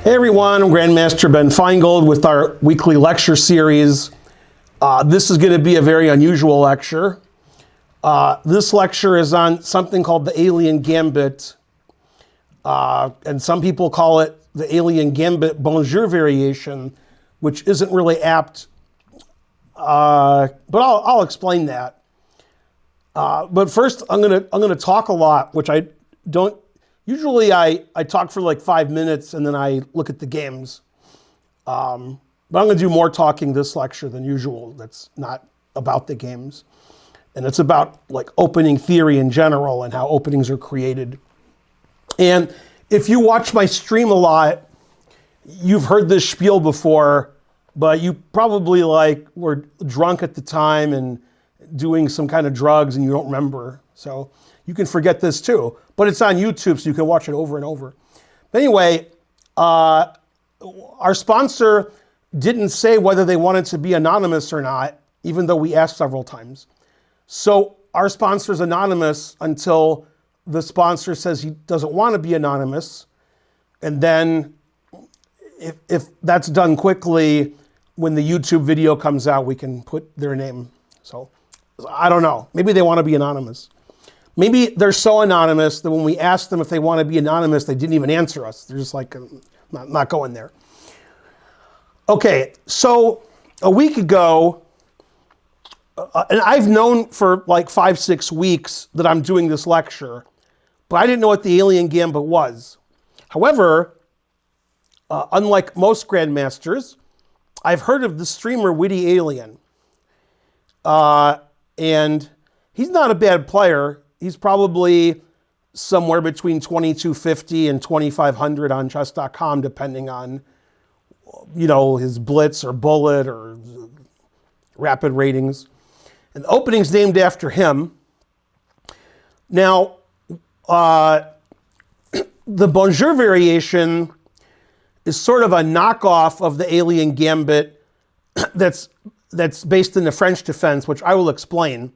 Hey everyone, I'm Grandmaster Ben Finegold with our weekly lecture series. This is going to be a very unusual lecture. This lecture is on something called the Alien Gambit, and some people call it the Alien Gambit Bonjour Variation, which isn't really apt, but I'll explain that. But first, I'm gonna talk a lot, which I don't. Usually I talk for like 5 minutes and then I look at the games. But I'm going to do more talking this lecture than usual. That's not about the games. And it's about like opening theory in general and how openings are created. And if you watch my stream a lot, you've heard this spiel before, but you probably like were drunk at the time and doing some kind of drugs and you don't remember. So you can forget this too, but it's on YouTube, so you can watch it over and over. But anyway, our sponsor didn't say whether they wanted to be anonymous or not, even though we asked several times. So our sponsor is anonymous until the sponsor says he doesn't want to be anonymous. And then if that's done quickly, when the YouTube video comes out, we can put their name. So I don't know, maybe they want to be anonymous. Maybe they're so anonymous that when we asked them if they want to be anonymous, they didn't even answer us. They're just like, not going there. Okay, so a week ago, and I've known for like 5-6 weeks that I'm doing this lecture, but I didn't know what the Alien Gambit was. However, unlike most grandmasters, I've heard of the streamer Witty Alien. And he's not a bad player. He's probably somewhere between 2250 and 2500 on chess.com, depending on, you know, his blitz or bullet or rapid ratings. And the opening's named after him. Now, the Bonjour Variation is sort of a knockoff of the Alien Gambit that's based in the French defense, which I will explain.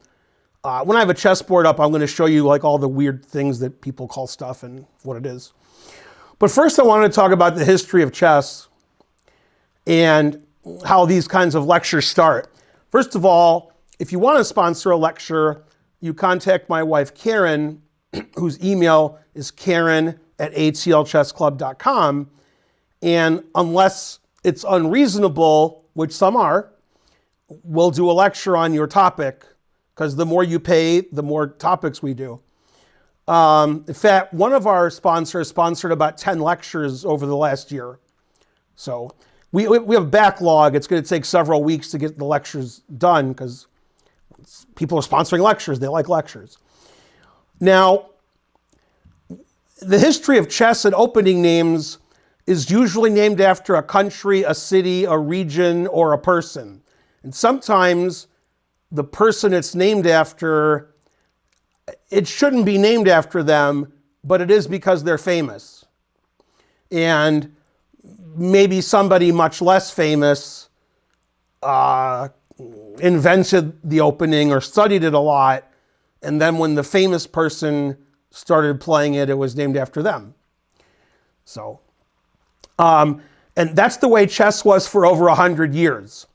When I have a chessboard up, I'm going to show you like all the weird things that people call stuff and what it is. But first I wanted to talk about the history of chess and how these kinds of lectures start. First of all, if you want to sponsor a lecture, you contact my wife Karen, whose email is karen@atlchessclub.com. And unless it's unreasonable, which some are, we'll do a lecture on your topic, because the more you pay, the more topics we do. In fact, one of our sponsors sponsored about 10 lectures over the last year. So we have a backlog. It's going to take several weeks to get the lectures done because people are sponsoring lectures. They like lectures. Now, the history of chess and opening names is usually named after a country, a city, a region, or a person. And sometimes the person it's named after, it shouldn't be named after them, but it is because they're famous. And maybe somebody much less famous invented the opening or studied it a lot, and then when the famous person started playing it, it was named after them. So, and that's the way chess was for over 100 years.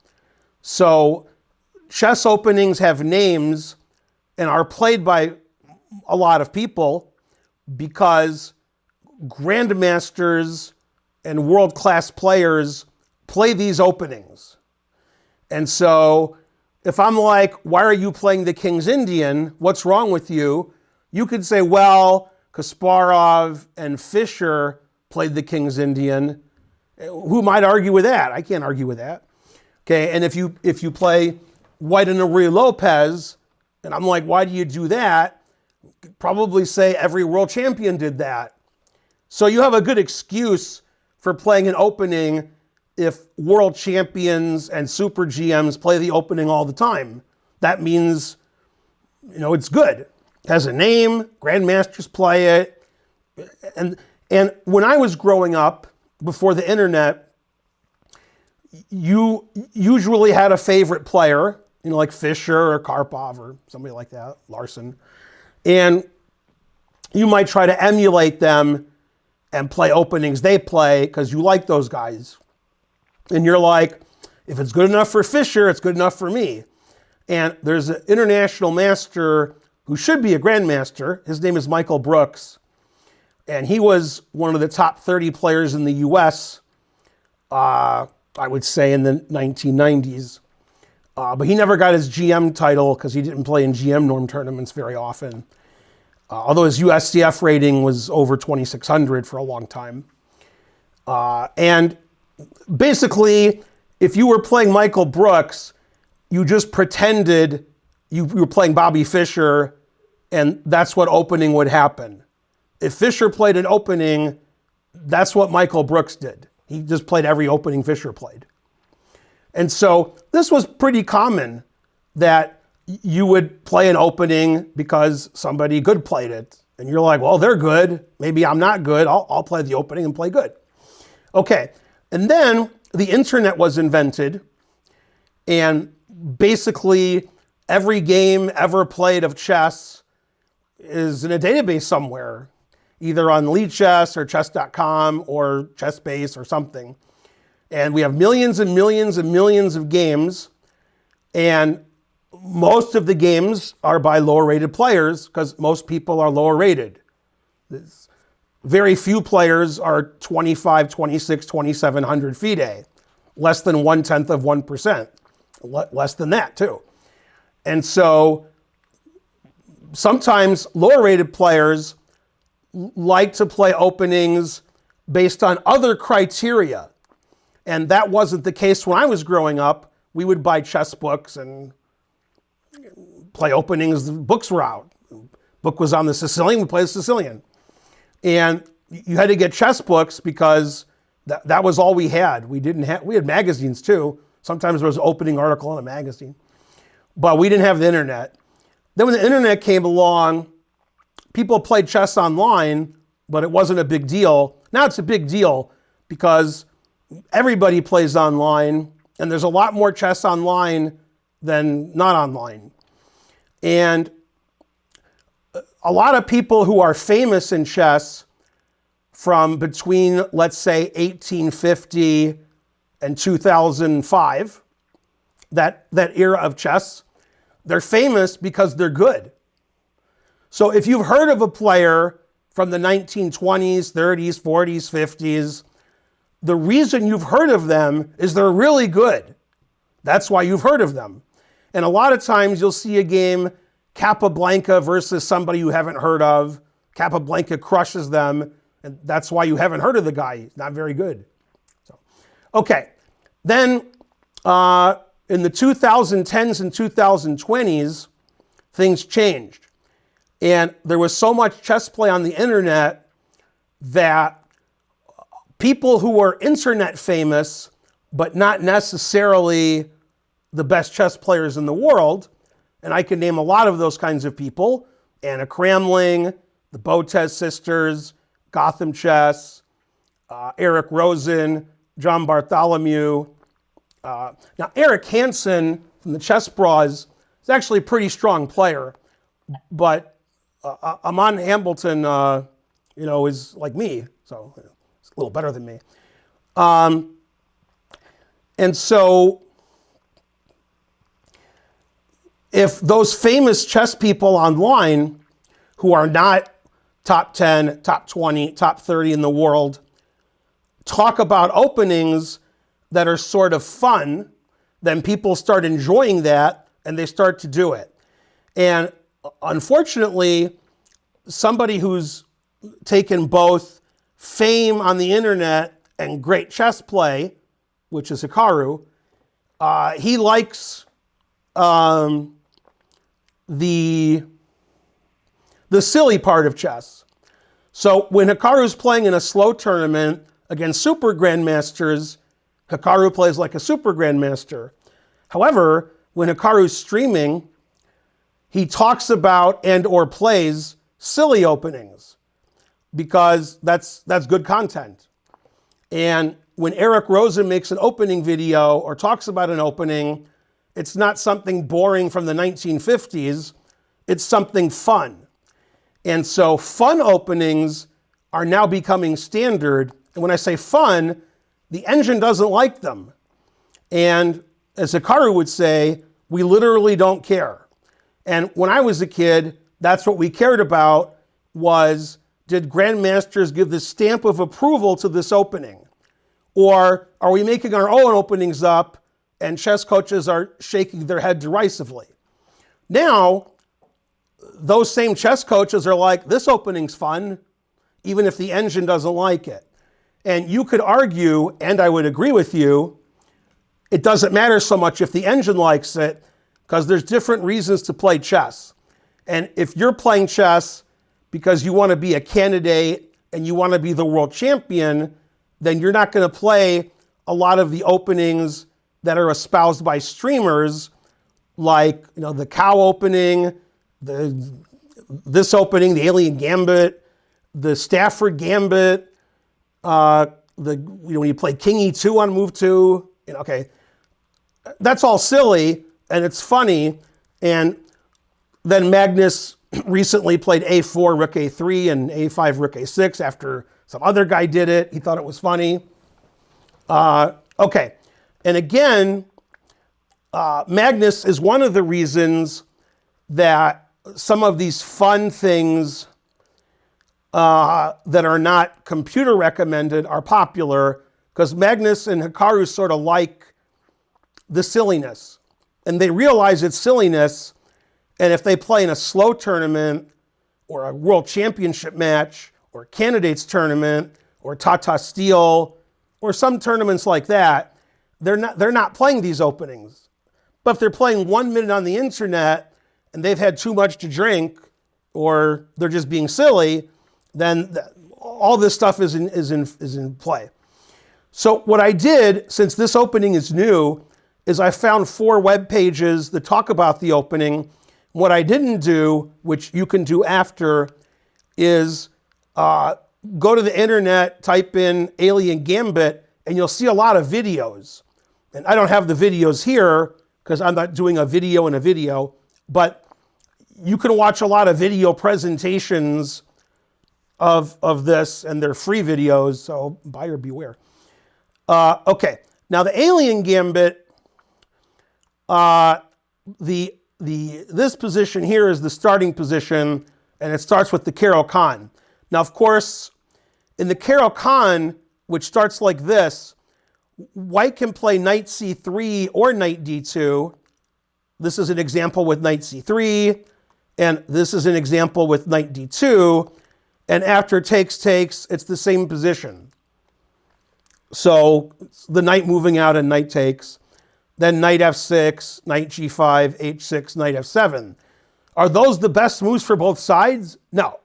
So chess openings have names and are played by a lot of people because grandmasters and world-class players play these openings. And so if I'm like, why are you playing the King's Indian? What's wrong with you? You could say, well, Kasparov and Fischer played the King's Indian. Who might argue with that? I can't argue with that. Okay, and if you play White and Marie Lopez, and I'm like, why do you do that? You'd probably say every world champion did that. So you have a good excuse for playing an opening if world champions and super GMs play the opening all the time. That means, you know, it's good. It has a name, grandmasters play it. And when I was growing up, before the internet, you usually had a favorite player, you know, like Fischer or Karpov or somebody like that, Larson. And you might try to emulate them and play openings they play because you like those guys. And you're like, if it's good enough for Fischer, it's good enough for me. And there's an international master who should be a grandmaster. His name is Michael Brooks. And he was one of the top 30 players in the US, I would say in the 1990s. But he never got his GM title because he didn't play in GM norm tournaments very often. Although his USCF rating was over 2,600 for a long time. And basically, if you were playing Michael Brooks, you just pretended you were playing Bobby Fischer, and that's what opening would happen. If Fischer played an opening, that's what Michael Brooks did. He just played every opening Fischer played. And so this was pretty common that you would play an opening because somebody good played it. And you're like, well, they're good. Maybe I'm not good. I'll play the opening and play good. Okay. And then the internet was invented. And basically every game ever played of chess is in a database somewhere, either on Lichess or chess.com or ChessBase or something. And we have millions and millions and millions of games. And most of the games are by lower rated players because most people are lower rated. Very few players are 25, 26, 2,700 FIDE. Less than 1/10 of 1%. Less than that too. And so sometimes lower rated players like to play openings based on other criteria. And that wasn't the case when I was growing up. We would buy chess books and play openings. The books were out. Book was on the Sicilian, we played the Sicilian. And you had to get chess books because that was all we had. We had magazines too. Sometimes there was an opening article in a magazine. But we didn't have the internet. Then when the internet came along, people played chess online, but it wasn't a big deal. Now it's a big deal because everybody plays online, and there's a lot more chess online than not online. And a lot of people who are famous in chess from between, let's say, 1850 and 2005, that era of chess, they're famous because they're good. So if you've heard of a player from the 1920s, 30s, 40s, 50s, the reason you've heard of them is they're really good. That's why you've heard of them. And a lot of times you'll see a game, Capablanca versus somebody you haven't heard of. Capablanca crushes them, and that's why you haven't heard of the guy. He's not very good. So, okay, then in the 2010s and 2020s, things changed. And there was so much chess play on the internet that people who were internet famous, but not necessarily the best chess players in the world, and I can name a lot of those kinds of people, Anna Kramling, the Botez sisters, Gotham Chess, Eric Rosen, John Bartholomew. Now, Eric Hansen from the Chess Bras is actually a pretty strong player, but Amon Hambleton, is like me, so it's a little better than me. And so if those famous chess people online who are not top 10, top 20, top 30 in the world talk about openings that are sort of fun, then people start enjoying that and they start to do it. And unfortunately, somebody who's taken both fame on the internet and great chess play, which is Hikaru, he likes the silly part of chess. So when Hikaru's playing in a slow tournament against super grandmasters, Hikaru plays like a super grandmaster. However, when Hikaru's streaming, he talks about and or plays silly openings because that's good content. And when Eric Rosen makes an opening video or talks about an opening, it's not something boring from the 1950s, it's something fun. And so fun openings are now becoming standard. And when I say fun, the engine doesn't like them. And as Hikaru would say, we literally don't care. And when I was a kid, that's what we cared about was, did grandmasters give the stamp of approval to this opening? Or are we making our own openings up and chess coaches are shaking their head derisively? Now, those same chess coaches are like, this opening's fun, even if the engine doesn't like it. And you could argue, and I would agree with you, it doesn't matter so much if the engine likes it, because there's different reasons to play chess. And if you're playing chess because you want to be a candidate and you want to be the world champion, then you're not going to play a lot of the openings that are espoused by streamers, like the cow opening, this opening, the Alien Gambit, the Stafford Gambit, when you play King E2 on move 2, okay, that's all silly and it's funny. And then Magnus recently played A4, Rook A3, and A5, Rook A6 after some other guy did it. He thought it was funny. Okay, and again, Magnus is one of the reasons that some of these fun things that are not computer recommended are popular, because Magnus and Hikaru sort of like the silliness. And they realize it's silliness, and if they play in a slow tournament or a world championship match or a candidates tournament or Tata Steel or some tournaments like that, they're not playing these openings. But if they're playing 1 minute on the internet and they've had too much to drink or they're just being silly, then all this stuff is in play. So what I did, since this opening is new, is I found 4 web pages that talk about the opening. What I didn't do, which you can do after, is go to the internet, type in Alien Gambit, and you'll see a lot of videos. And I don't have the videos here because I'm not doing a video in a video, but you can watch a lot of video presentations of this, and they're free videos, so buyer beware. Okay, now the Alien Gambit, this position here is the starting position, and it starts with the Caro-Kann. Now, of course, in the Caro-Kann, which starts like this, white can play knight c3 or knight d2. This is an example with knight c3, and this is an example with knight d2. And after takes, it's the same position. So the knight moving out and knight takes. Then knight f6, knight g5, h6, knight f7. Are those the best moves for both sides? No.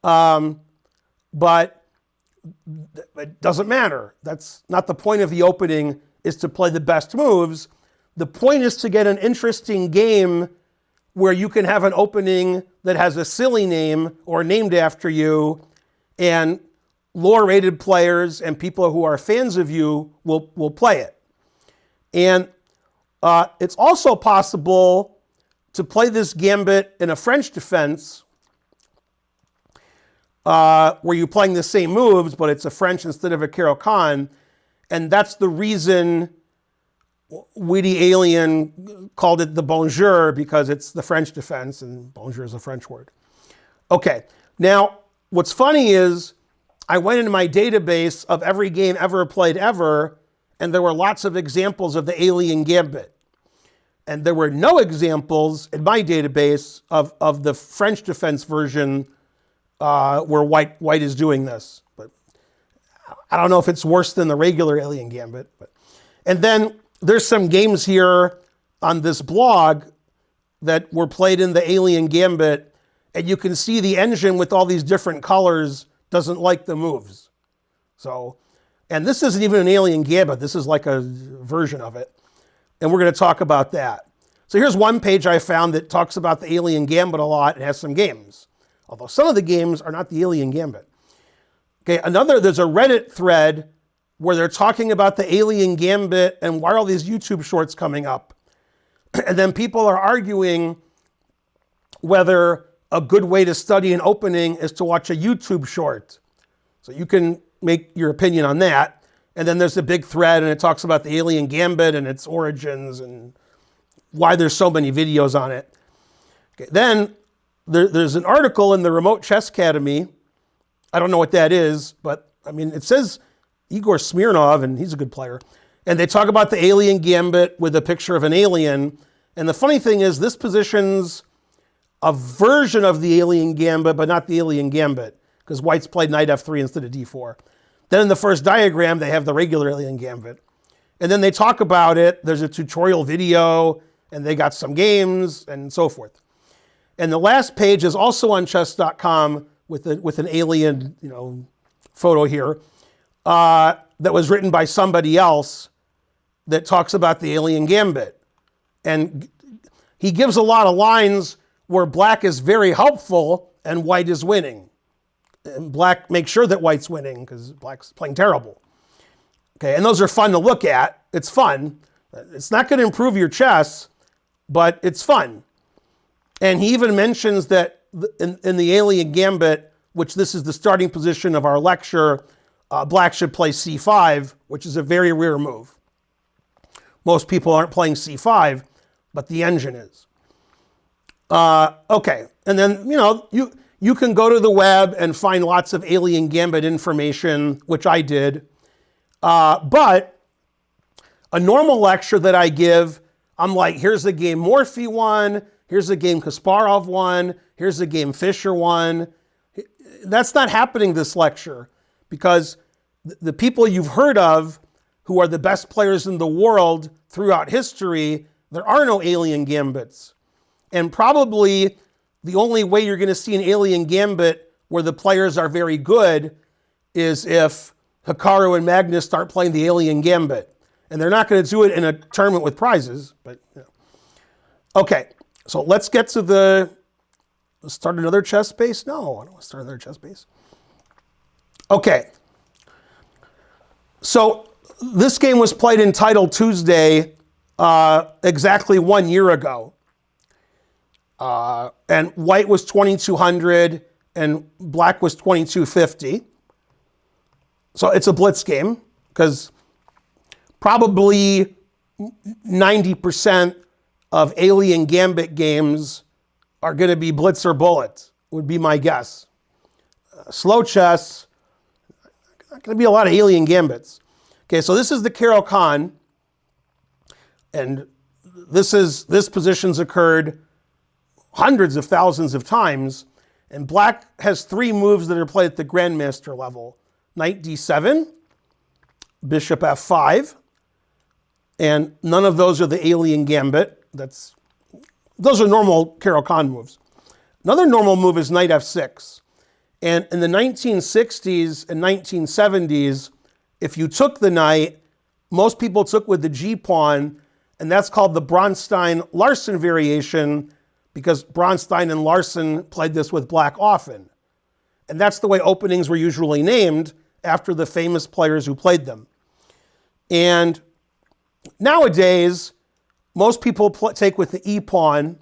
But it doesn't matter. That's not the point of the opening, is to play the best moves. The point is to get an interesting game where you can have an opening that has a silly name or named after you, and lower rated players and people who are fans of you will play it. And it's also possible to play this gambit in a French defense where you're playing the same moves, but it's a French instead of a Caro-Kann. And that's the reason Witty Alien called it the Bonjour, because it's the French defense, and Bonjour is a French word. Okay, now what's funny is I went into my database of every game ever played ever, and there were lots of examples of the Alien Gambit. And there were no examples in my database of the French defense version where white is doing this. But I don't know if it's worse than the regular Alien Gambit. And then there's some games here on this blog that were played in the Alien Gambit, and you can see the engine with all these different colors doesn't like the moves. So, and this isn't even an Alien Gambit, this is like a version of it. And we're going to talk about that. So here's one page I found that talks about the Alien Gambit a lot and has some games. Although some of the games are not the Alien Gambit. Okay, there's a Reddit thread where they're talking about the Alien Gambit and why are all these YouTube shorts coming up? And then people are arguing whether a good way to study an opening is to watch a YouTube short. So you can make your opinion on that. And then there's a big thread, and it talks about the Alien Gambit and its origins and why there's so many videos on it. Okay, then there's an article in the Remote Chess Academy. I don't know what that is, but I mean, it says Igor Smirnov, and he's a good player. And they talk about the Alien Gambit with a picture of an alien. And the funny thing is, this position's a version of the Alien Gambit, but not the Alien Gambit, because white's played knight f3 instead of d4. Then in the first diagram, they have the regular Alien Gambit. And then they talk about it. There's a tutorial video, and they got some games, and so forth. And the last page is also on chess.com with an alien, photo here that was written by somebody else that talks about the Alien Gambit. And he gives a lot of lines where black is very helpful and white is winning. And black makes sure that white's winning because black's playing terrible. Okay, and those are fun to look at. It's fun. It's not going to improve your chess, but it's fun. And he even mentions that in the Alien Gambit, which this is the starting position of our lecture, black should play c5, which is a very rare move. Most people aren't playing c5, but the engine is. Okay, and then, you can go to the web and find lots of Alien Gambit information, which I did. But a normal lecture that I give, I'm like, here's the game Morphy won, here's the game Kasparov won, here's the game Fischer won. That's not happening this lecture, because the people you've heard of who are the best players in the world throughout history, there are no Alien Gambits. And probably the only way you're going to see an Alien Gambit where the players are very good is if Hikaru and Magnus start playing the Alien Gambit. And they're not going to do it in a tournament with prizes, but Okay, so let's get to let's start another chess space. No, I don't want to start another chess space. Okay. So this game was played in Title Tuesday exactly 1 year ago. And white was 2,200 and black was 2,250. So it's a blitz game because probably 90% of Alien Gambit games are going to be blitz or bullet, would be my guess. Slow chess, not going to be a lot of Alien Gambits. Okay, so this is the Caro-Kann, and this position's occurred hundreds of thousands of times, and black has 3 moves that are played at the grandmaster level. Knight d7, bishop f5, and none of those are the Alien Gambit. Those are normal Caro-Kann moves. Another normal move is knight f6. And in the 1960s and 1970s, if you took the knight, most people took with the g-pawn, and that's called the Bronstein-Larsen variation, because Bronstein and Larsen played this with black often. And that's the way openings were usually named, after the famous players who played them. And nowadays, most people take with the e-pawn.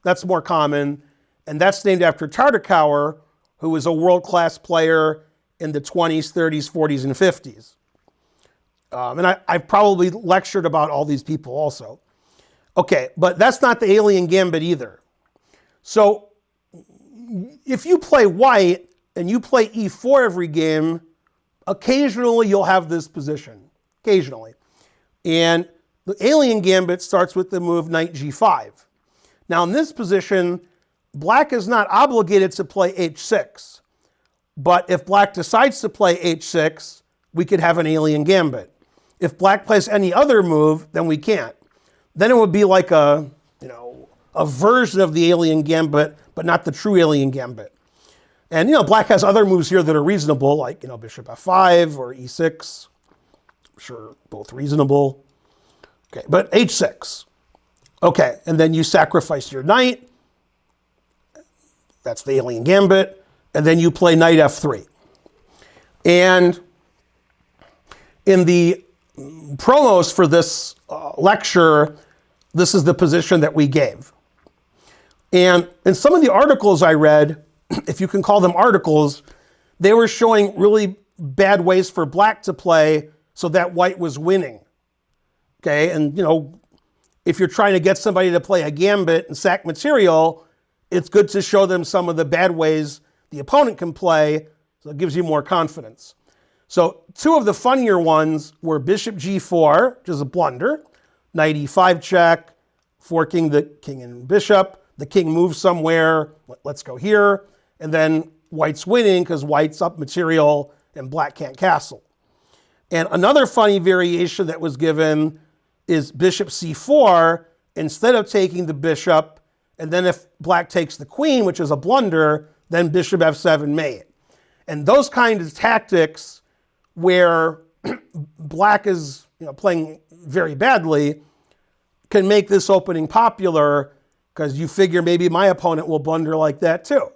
That's more common. And that's named after Tartakower, who was a world-class player in the 20s, 30s, 40s, and 50s. And I've probably lectured about all these people also. Okay, but that's not the Alien Gambit either. So if you play white and you play e4 every game, occasionally you'll have this position. Occasionally. And the Alien Gambit starts with the move knight g5. Now in this position, black is not obligated to play h6. But if black decides to play h6, we could have an Alien Gambit. If black plays any other move, then we can't. Then it would be like a version of the Alien Gambit, but not the true Alien Gambit. And black has other moves here that are reasonable, like bishop f5 or e6. I'm sure both reasonable. Okay, but h6. Okay, and then you sacrifice your knight. That's the Alien Gambit. And then you play knight f3. And in the promos for this lecture, this is the position that we gave. And in some of the articles I read, if you can call them articles, they were showing really bad ways for black to play so that white was winning. Okay, and if you're trying to get somebody to play a gambit and sack material, it's good to show them some of the bad ways the opponent can play, so it gives you more confidence. So two of the funnier ones were bishop g4, which is a blunder, knight e5 check, forking the king and bishop. The king moves somewhere, let's go here, and then white's winning because white's up material and black can't castle. And another funny variation that was given is bishop c4, instead of taking the bishop, and then if black takes the queen, which is a blunder, then bishop f7 mate. And those kinds of tactics where black is playing very badly can make this opening popular because you figure maybe my opponent will blunder like that too.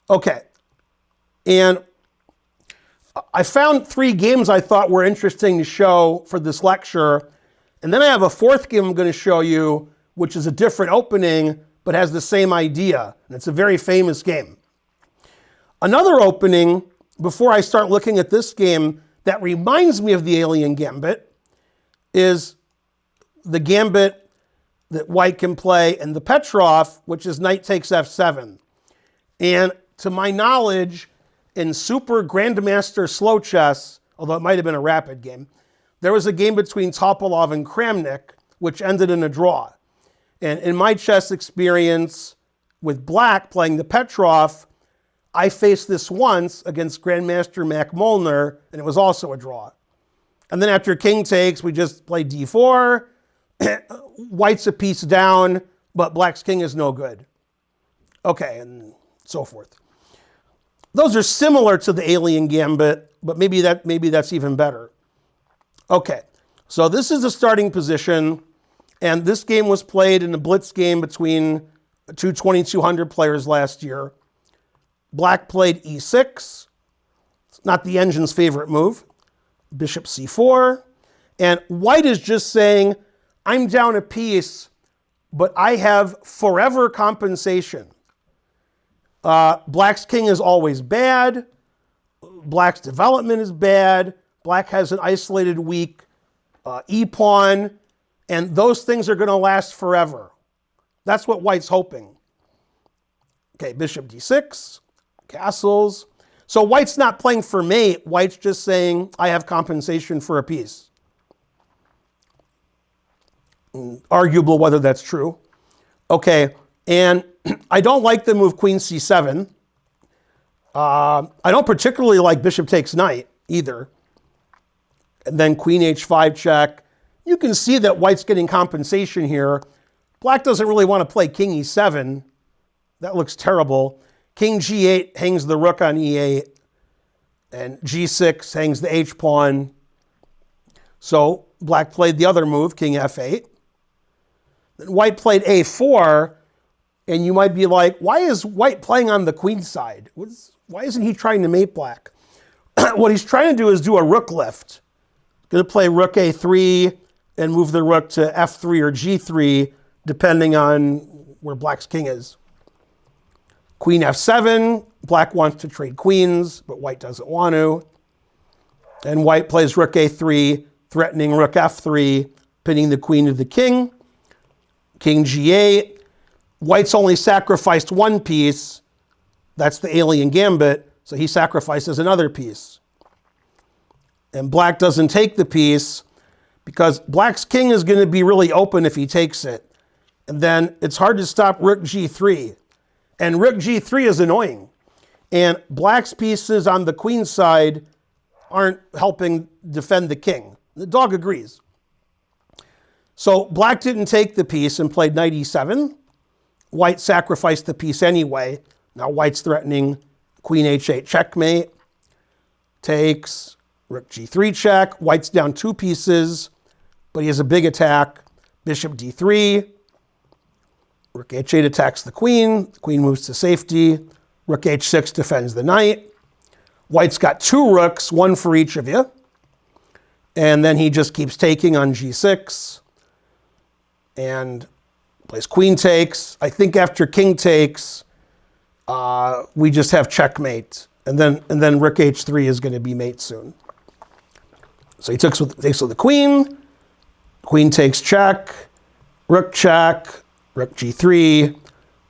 Okay, and I found 3 games I thought were interesting to show for this lecture, and then I have a 4th game I'm going to show you, which is a different opening, but has the same idea, and it's a very famous game. Another opening, before I start looking at this game, that reminds me of the Alien Gambit, is the gambit that white can play in the Petrov, which is knight takes f7. And to my knowledge, in Super Grandmaster Slow Chess, although it might have been a rapid game, there was a game between Topalov and Kramnik, which ended in a draw. And in my chess experience with black playing the Petrov, I faced this once against Grandmaster Mac Molnar, and it was also a draw. And then after king takes, we just played d4. White's a piece down, but black's king is no good. Okay, and so forth. Those are similar to the Alien Gambit, but maybe that's even better. Okay, so this is the starting position, and this game was played in a Blitz game between two 2200 players last year. Black played e6. It's not the engine's favorite move. Bishop c4. And white is just saying, I'm down a piece, but I have forever compensation. Black's king is always bad. Black's development is bad. Black has an isolated weak e-pawn, and those things are going to last forever. That's what white's hoping. Okay, bishop d6, castles. So white's not playing for mate. White's just saying, I have compensation for a piece. Arguable whether that's true. Okay, and I don't like the move queen c7. I don't particularly like bishop takes knight either. And then queen h5 check. You can see that white's getting compensation here. Black doesn't really want to play king e7. That looks terrible. King g8 hangs the rook on e8. And g6 hangs the h-pawn. So black played the other move, king f8. Then white played a4. And you might be like, why is white playing on the queen side? Why isn't he trying to mate black? What he's trying to do is do a rook lift. Going to play rook a3 and move the rook to f3 or g3, depending on where black's king is. Queen f7, black wants to trade queens, but white doesn't want to. And white plays rook a3, threatening rook f3, pinning the queen to the king. King g8. White's only sacrificed one piece. That's the Alien Gambit, so he sacrifices another piece. And black doesn't take the piece because black's king is going to be really open if he takes it. And then it's hard to stop rook g3. And rook g3 is annoying. And black's pieces on the queen side aren't helping defend the king. The dog agrees. So black didn't take the piece and played knight e7. White sacrificed the piece anyway. Now white's threatening queen h8 checkmate. Takes, rook g3 check. White's down 2 pieces, but he has a big attack. Bishop d3. Rook h8 attacks the queen. The queen moves to safety. Rook h6 defends the knight. White's got 2 rooks, 1 for each of you. And then he just keeps taking on g6. And plays queen takes. I think after king takes, we just have checkmate. And then rook h3 is going to be mate soon. So he takes with the queen. Queen takes check. Rook g3.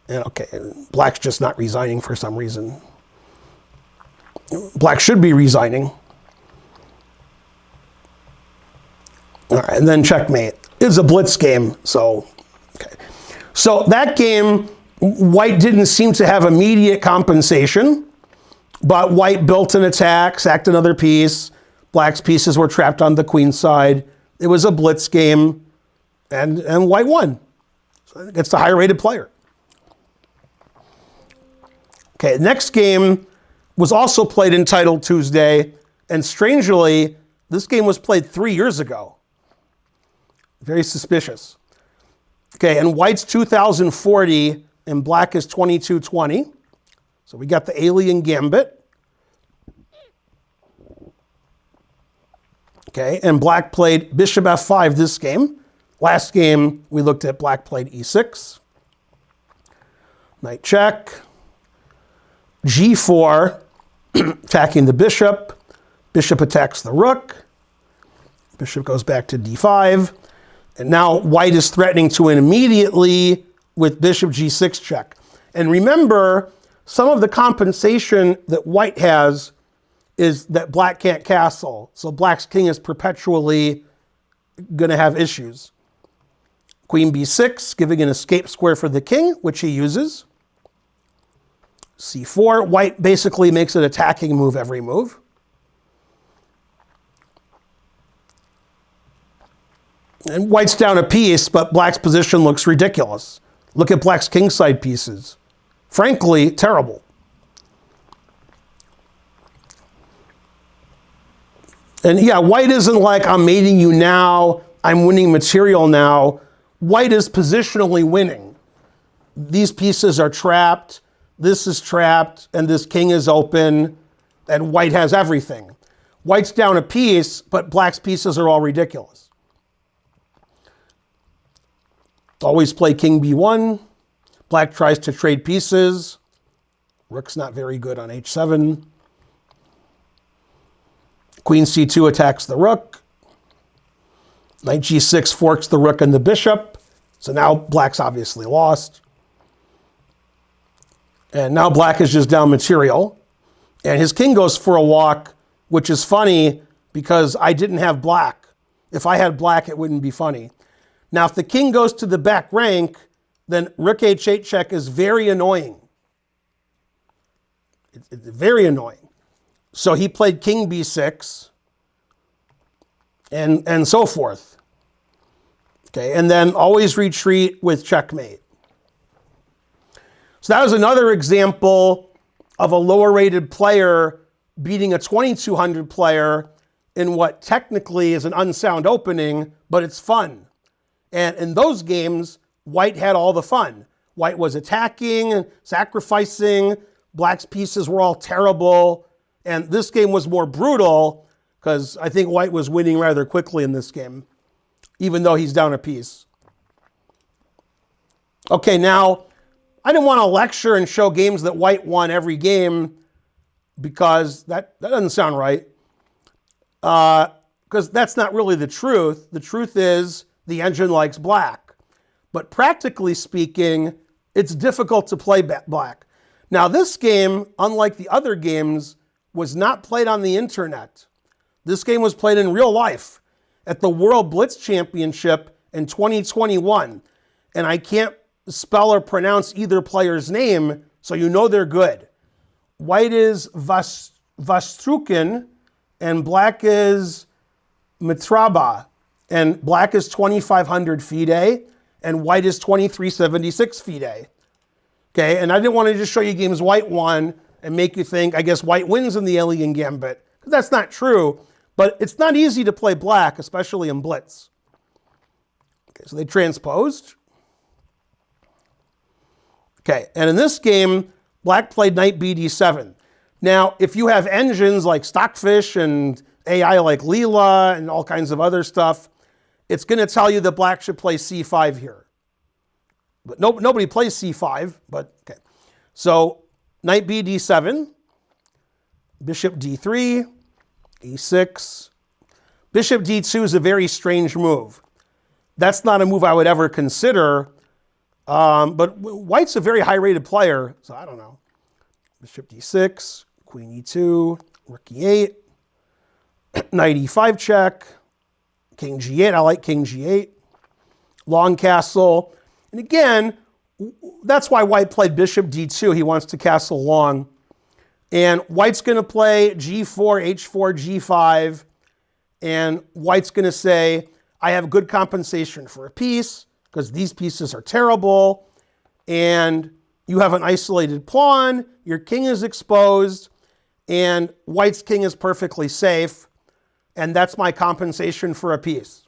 And okay, black's just not resigning for some reason. Black should be resigning. All right, and then checkmate. It's a blitz game, so okay. So that game, white didn't seem to have immediate compensation, but white built an attack, sacked another piece. Black's pieces were trapped on the queen side. It was a blitz game, and white won. So it's the higher rated player. Okay, next game was also played Untitled Tuesday, and strangely, this game was played 3 years ago. Very suspicious. Okay, and white's 2040 and black is 2220. So we got the Alien Gambit. Okay, and black played bishop f5 this game. Last game, we looked at black played e6. Knight check. g4, attacking the bishop. Bishop attacks the rook. Bishop goes back to d5. And now white is threatening to win immediately with bishop g6 check. And remember, some of the compensation that white has is that black can't castle. So black's king is perpetually going to have issues. Queen b6, giving an escape square for the king, which he uses. c4, white basically makes an attacking move every move. And white's down a piece, but black's position looks ridiculous. Look at black's kingside pieces. Frankly, terrible. And yeah, white isn't like, I'm mating you now, I'm winning material now. White is positionally winning. These pieces are trapped, this is trapped, and this king is open, and white has everything. White's down a piece, but black's pieces are all ridiculous. Always play king b1. Black tries to trade pieces. Rook's not very good on h7. Queen c2 attacks the rook. Knight g6 forks the rook and the bishop. So now black's obviously lost. And now black is just down material. And his king goes for a walk, which is funny because I didn't have black. If I had black, it wouldn't be funny. Now, if the king goes to the back rank, then rook h8 check is very annoying. It's very annoying. So he played king b6 and so forth. Okay, and then always retreat with checkmate. So that was another example of a lower rated player beating a 2200 player in what technically is an unsound opening, but it's fun. And in those games, white had all the fun. White was attacking, sacrificing, black's pieces were all terrible, and this game was more brutal because I think white was winning rather quickly in this game, even though he's down a piece. Okay, now, I didn't want to lecture and show games that white won every game because that doesn't sound right. Because that's not really the truth. The truth is, the engine likes black. But practically speaking, it's difficult to play black. Now this game, unlike the other games, was not played on the internet. This game was played in real life at the World Blitz Championship in 2021. And I can't spell or pronounce either player's name, so you know they're good. White is Vastrukhin, and black is Mitrabha. And black is 2,500 FIDE, and white is 2,376 FIDE. Okay, and I didn't want to just show you games white won and make you think, I guess white wins in the Alien Gambit. That's not true, but it's not easy to play black, especially in Blitz. Okay, so they transposed. Okay, and in this game, black played knight bd7. Now, if you have engines like Stockfish and AI like Leela and all kinds of other stuff, it's going to tell you that black should play c5 here. But nobody plays c5, but okay. So knight b d7, bishop d3, e6. Bishop d2 is a very strange move. That's not a move I would ever consider, but white's a very high-rated player, so I don't know. Bishop d6, queen e2, rook e8, knight e5 check, king g8. I like king g8, long castle. And again, that's why white played bishop d2. He wants to castle long. And white's going to play g4, h4, g5. And white's going to say, I have good compensation for a piece because these pieces are terrible. And you have an isolated pawn. Your king is exposed. And white's king is perfectly safe. And that's my compensation for a piece.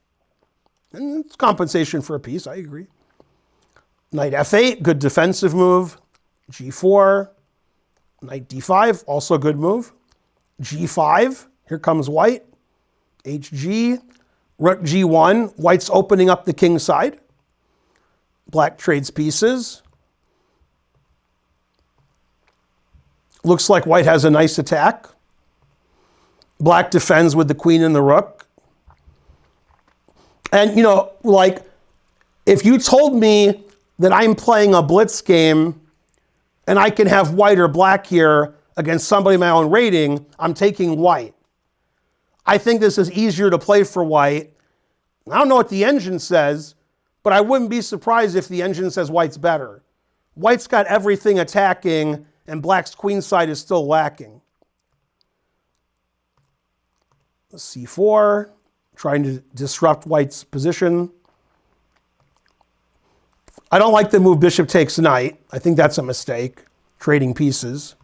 And it's compensation for a piece, I agree. Knight f8, good defensive move. g4, knight d5, also good move. g5, here comes white. hg, rook g1, white's opening up the king side. Black trades pieces. Looks like white has a nice attack. Black defends with the queen and the rook. And, you know, like, if you told me that I'm playing a blitz game and I can have white or black here against somebody in my own rating, I'm taking white. I think this is easier to play for white. I don't know what the engine says, but I wouldn't be surprised if the engine says white's better. White's got everything attacking and black's queen side is still lacking. c4, trying to disrupt white's position. I don't like the move bishop takes knight. I think that's a mistake, trading pieces.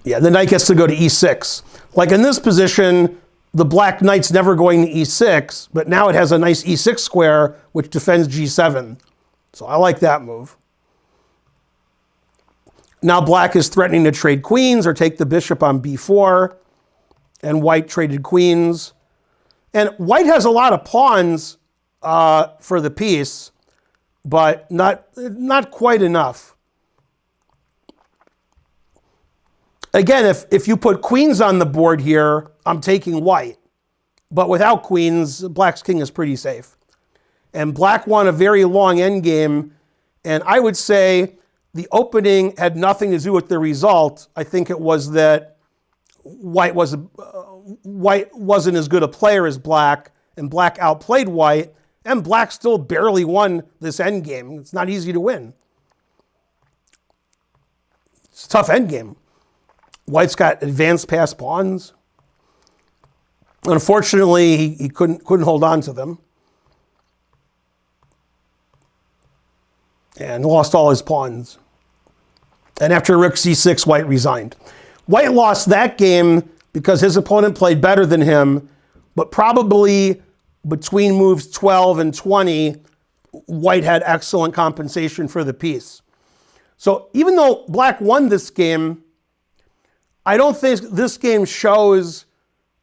Yeah, the knight gets to go to e6. Like in this position, the black knight's never going to e6, but now it has a nice e6 square, which defends g7. So I like that move. Now black is threatening to trade queens or take the bishop on b4, and white traded queens. And white has a lot of pawns for the piece, but not quite enough. Again, if you put queens on the board here, I'm taking white. But without queens, black's king is pretty safe. And black won a very long endgame, and I would say the opening had nothing to do with the result. I think it was that white wasn't as good a player as black, and black outplayed white, and black still barely won this endgame. It's not easy to win. It's a tough endgame. White's got advanced pass pawns. Unfortunately, he couldn't hold on to them. And lost all his pawns. And after rook c6, white resigned. White lost that game because his opponent played better than him, but probably between moves 12 and 20, white had excellent compensation for the piece. So even though black won this game, I don't think this game shows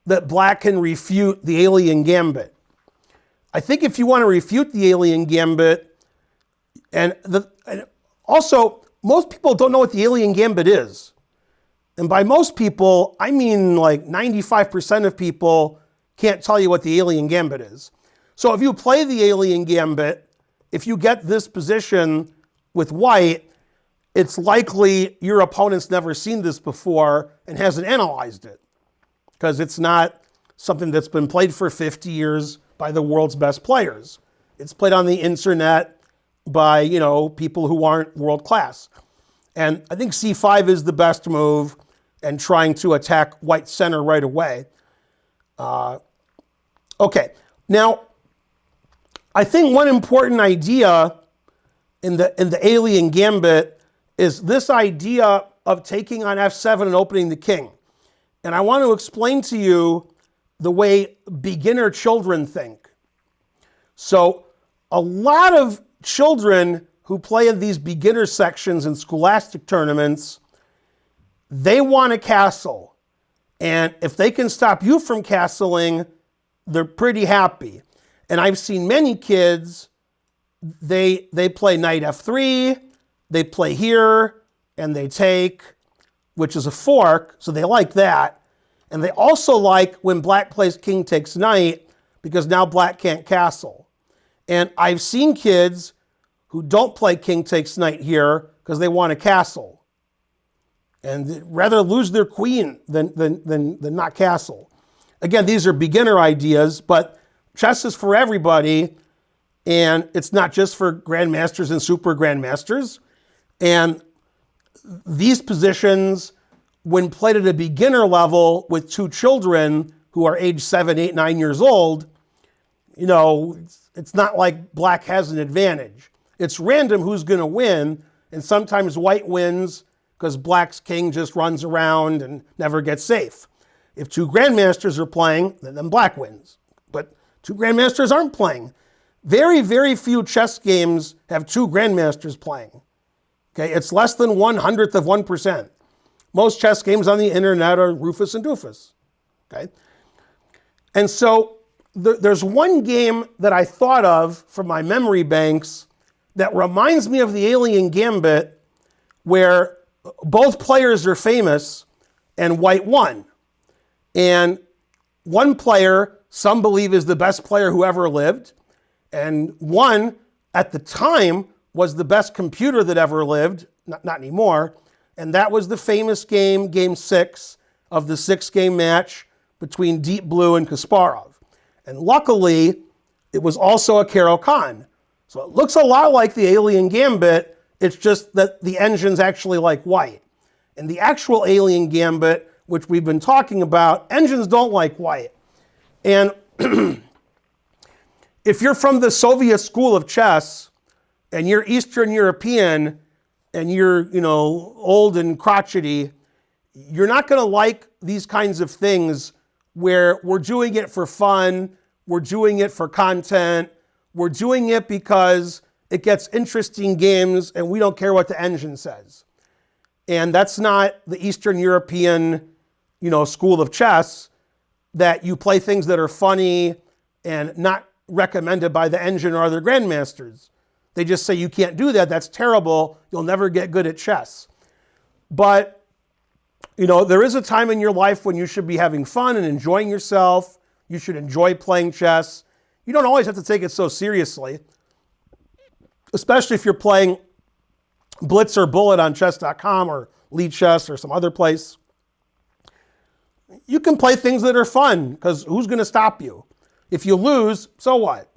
that black can refute the Alien Gambit. I think if you want to refute the Alien Gambit, and also, most people don't know what the Alien Gambit is. And by most people, I mean like 95% of people can't tell you what the Alien Gambit is. So if you play the Alien Gambit, if you get this position with white, it's likely your opponent's never seen this before and hasn't analyzed it, because it's not something that's been played for 50 years by the world's best players. It's played on the internet by, you know, people who aren't world class. And I think c5 is the best move, and trying to attack white center right away. Okay, now I think one important idea in the Alien Gambit is this idea of taking on f7 and opening the king. And I want to explain to you the way beginner children think. So a lot of children who play in these beginner sections in scholastic tournaments, they want a castle. And if they can stop you from castling, they're pretty happy. And I've seen many kids they play knight f3, they play here, and they take, which is a fork, so they like that. And they also like when black plays king takes knight, because now black can't castle. And I've seen kids who don't play king takes knight here because they want to castle. And rather lose their queen than not castle. Again, these are beginner ideas, but chess is for everybody, and it's not just for grandmasters and super grandmasters. And these positions, when played at a beginner level with two children who are age 7, 8, 9 years old, you know, it's not like black has an advantage. It's random who's going to win, and sometimes white wins because black's king just runs around and never gets safe. If two grandmasters are playing, then black wins. But two grandmasters aren't playing. Very, very few chess games have two grandmasters playing. Okay, it's less than 1/100th of 1%. Most chess games on the internet are Rufus and Doofus. Okay, and so there's one game that I thought of from my memory banks that reminds me of the Alien Gambit, where both players are famous and white won. And one player, some believe, is the best player who ever lived, and one at the time was the best computer that ever lived, not anymore, and that was the famous game, Game 6 of the 6-game match between Deep Blue and Kasparov. And luckily, it was also a Caro-Kann. So it looks a lot like the Alien Gambit, it's just that the engine's actually like white. And the actual Alien Gambit, which we've been talking about, engines don't like white. And if you're from the Soviet school of chess, and you're Eastern European, and you're, you know, old and crotchety, you're not going to like these kinds of things where we're doing it for fun, we're doing it for content, we're doing it because it gets interesting games and we don't care what the engine says. And that's not the Eastern European, you know, school of chess, that you play things that are funny and not recommended by the engine or other grandmasters. They just say you can't do that, that's terrible, you'll never get good at chess. But, you know, there is a time in your life when you should be having fun and enjoying yourself. You should enjoy playing chess. You don't always have to take it so seriously, especially if you're playing Blitz or Bullet on chess.com or Lead Chess or some other place. You can play things that are fun, because who's going to stop you? If you lose, so what?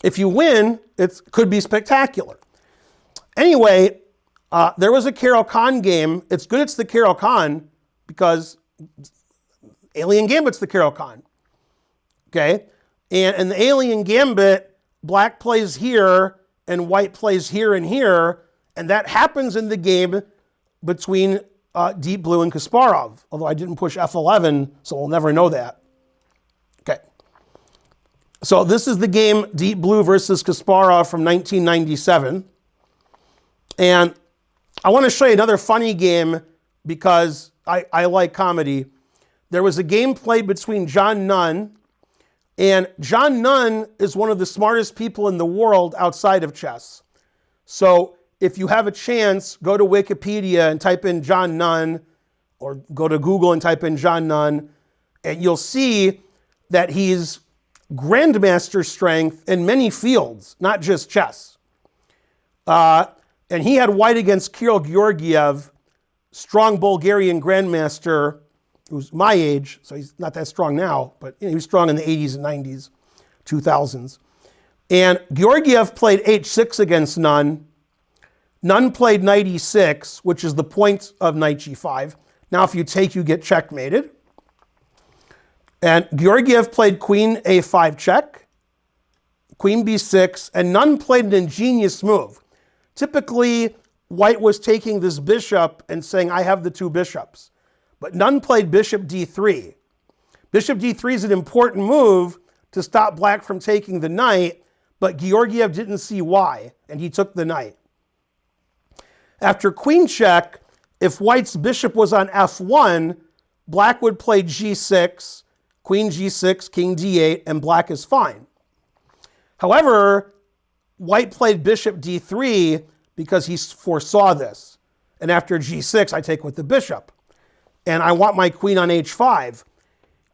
If you win, it could be spectacular. Anyway, there was a Caro-Kann game. It's good it's the Caro-Kann because Alien Gambit's the Caro-Kann. Okay? And in the Alien Gambit, black plays here and white plays here and here, and that happens in the game between Deep Blue and Kasparov, although I didn't push F11, so we'll never know that. Okay. So this is the game Deep Blue versus Kasparov from 1997. And I want to show you another funny game because I like comedy. There was a game played between John Nunn, and John Nunn is one of the smartest people in the world outside of chess. So if you have a chance, go to Wikipedia and type in John Nunn, or go to Google and type in John Nunn, and you'll see that he's grandmaster strength in many fields, not just chess. And he had white against Kirill Georgiev, strong Bulgarian grandmaster, who's my age, so he's not that strong now, but he was strong in the 80s and 90s, 2000s. And Georgiev played h6 against Nunn. Nunn played knight e6, which is the point of knight g5. Now if you take, you get checkmated. And Georgiev played queen a5 check, queen b6, and Nunn played an ingenious move. Typically, white was taking this bishop and saying, I have the two bishops. But Nunn played bishop d3. Bishop d3 is an important move to stop black from taking the knight, but Georgiev didn't see why, and he took the knight. After queen check, if white's bishop was on f1, black would play g6, queen g6, king d8, and black is fine. However, White played bishop d3 because he foresaw this. And after g6, I take with the bishop. And I want my queen on h5.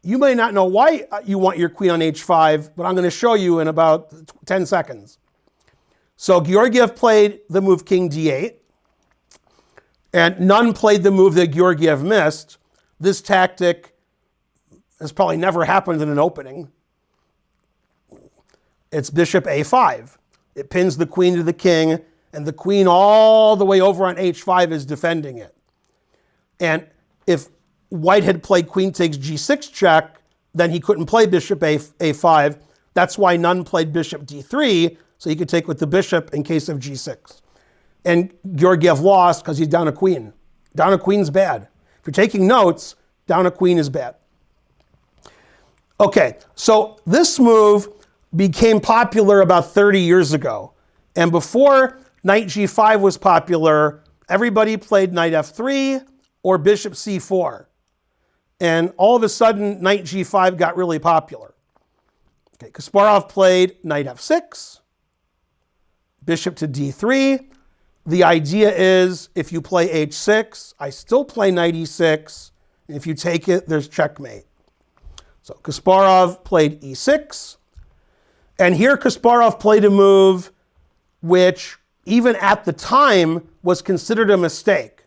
You may not know why you want your queen on h5, but I'm going to show you in about 10 seconds. So Georgiev played the move king d8. And none played the move that Georgiev missed. This tactic has probably never happened in an opening. It's bishop a5. It pins the queen to the king, and the queen all the way over on h5 is defending it. And if white had played queen takes g6 check, then he couldn't play bishop a5. That's why none played bishop d3, so he could take with the bishop in case of g6. And Georgiev lost because he's down a queen. Down a queen's bad. If you're taking notes, down a queen is bad. Okay, so this move became popular about 30 years ago. And before knight g5 was popular, everybody played knight f3 or bishop c4. And all of a sudden, knight g5 got really popular. Okay, Kasparov played knight f6, bishop to d3. The idea is if you play h6, I still play knight e6. And if you take it, there's checkmate. So Kasparov played e6. And here Kasparov played a move which, even at the time, was considered a mistake.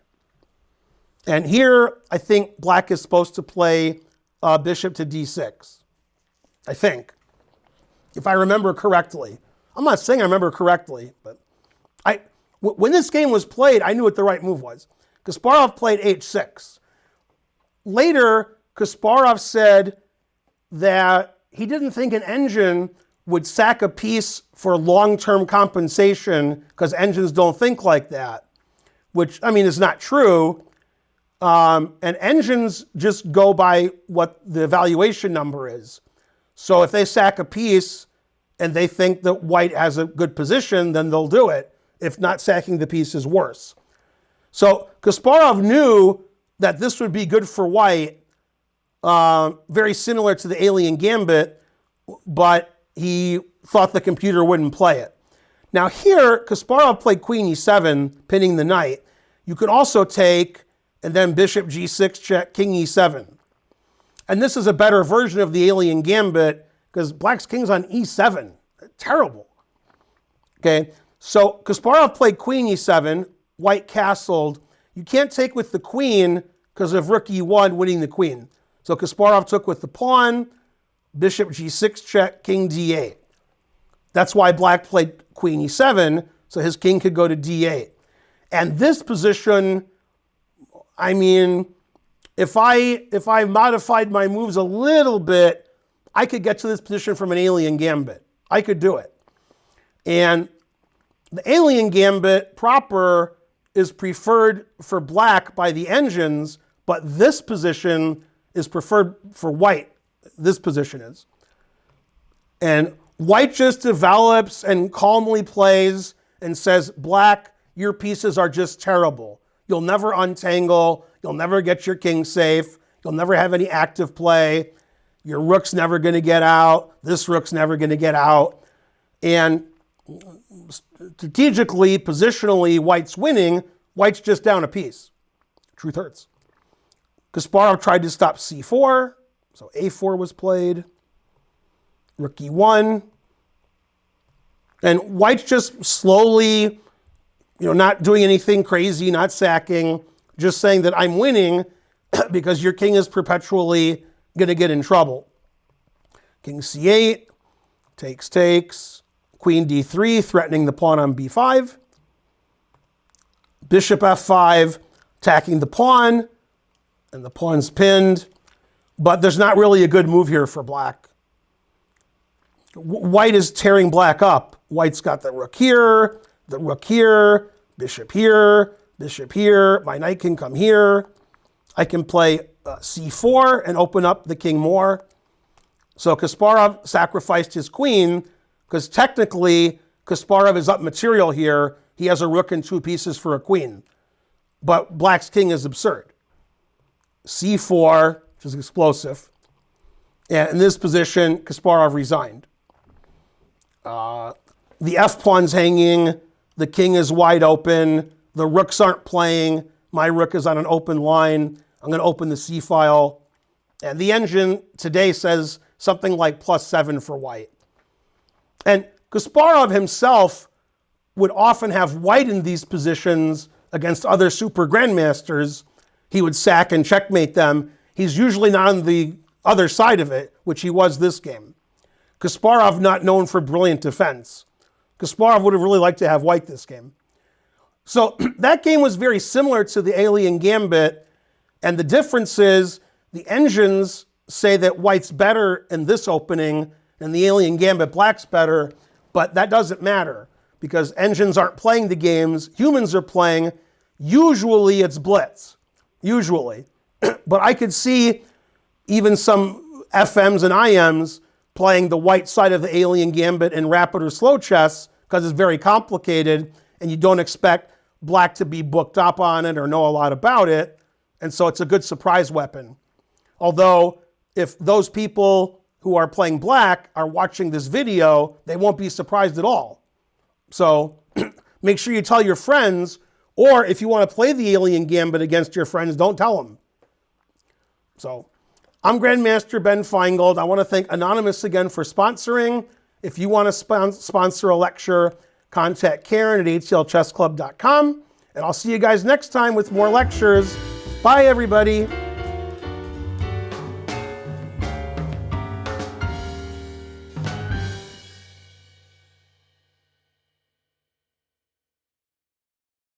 And here, I think black is supposed to play bishop to d6. I think. If I remember correctly. I'm not saying I remember correctly, but when this game was played, I knew what the right move was. Kasparov played h6. Later, Kasparov said that he didn't think an engine would sack a piece for long-term compensation because engines don't think like that, which, I mean, is not true. And engines just go by what the evaluation number is. So if they sack a piece and they think that white has a good position, then they'll do it. If not, sacking the piece is worse. So Kasparov knew that this would be good for white, very similar to the Alien Gambit, but he thought the computer wouldn't play it. Now here, Kasparov played queen e7, pinning the knight. You could also take, and then bishop g6 check, king e7. And this is a better version of the Alien Gambit, because black's king's on e7. Terrible. Okay, so Kasparov played queen e7, white castled. You can't take with the queen because of rook e1 winning the queen. So Kasparov took with the pawn, bishop g6 check, king d8. That's why black played queen e7, so his king could go to d8. And this position, I mean, if I modified my moves a little bit, I could get to this position from an Alien Gambit. I could do it. And the Alien Gambit proper is preferred for black by the engines, but this position is preferred for white. This position is. And white just develops and calmly plays and says, black, your pieces are just terrible. You'll never untangle. You'll never get your king safe. You'll never have any active play. Your rook's never going to get out. This rook's never going to get out. And strategically, positionally, white's winning. White's just down a piece. Truth hurts. Kasparov tried to stop c4. So a4 was played. Rook e1. And white's just slowly, not doing anything crazy, not sacking, just saying that I'm winning because your king is perpetually going to get in trouble. King c8, takes, queen d3, threatening the pawn on b5. Bishop f5, attacking the pawn, and the pawn's pinned. But there's not really a good move here for black. White is tearing black up. White's got the rook here, bishop here, bishop here. My knight can come here. I can play c4 and open up the king more. So Kasparov sacrificed his queen because technically Kasparov is up material here. He has a rook and 2 pieces for a queen. But black's king is absurd. c4, which is explosive. And in this position, Kasparov resigned. the f-pawn's hanging, the king is wide open, the rooks aren't playing, my rook is on an open line, I'm going to open the c-file, and the engine today says something like +7 for white. And Kasparov himself would often have white in these positions against other super grandmasters. He would sack and checkmate them. He's usually not on the other side of it, which he was this game. Kasparov not known for brilliant defense. Kasparov would have really liked to have white this game. So that game was very similar to the Alien Gambit, and the difference is the engines say that white's better in this opening and the Alien Gambit black's better, but that doesn't matter because engines aren't playing the games, humans are playing. Usually it's Blitz, usually. But I could see even some FMs and IMs playing the white side of the Alien Gambit in rapid or slow chess because it's very complicated and you don't expect black to be booked up on it or know a lot about it. And so it's a good surprise weapon. Although if those people who are playing black are watching this video, they won't be surprised at all. So make sure you tell your friends, or if you want to play the Alien Gambit against your friends, don't tell them. So I'm Grandmaster Ben Finegold. I want to thank Anonymous again for sponsoring. If you want to sponsor a lecture, contact Karen at atlchessclub.com. And I'll see you guys next time with more lectures. Bye, everybody.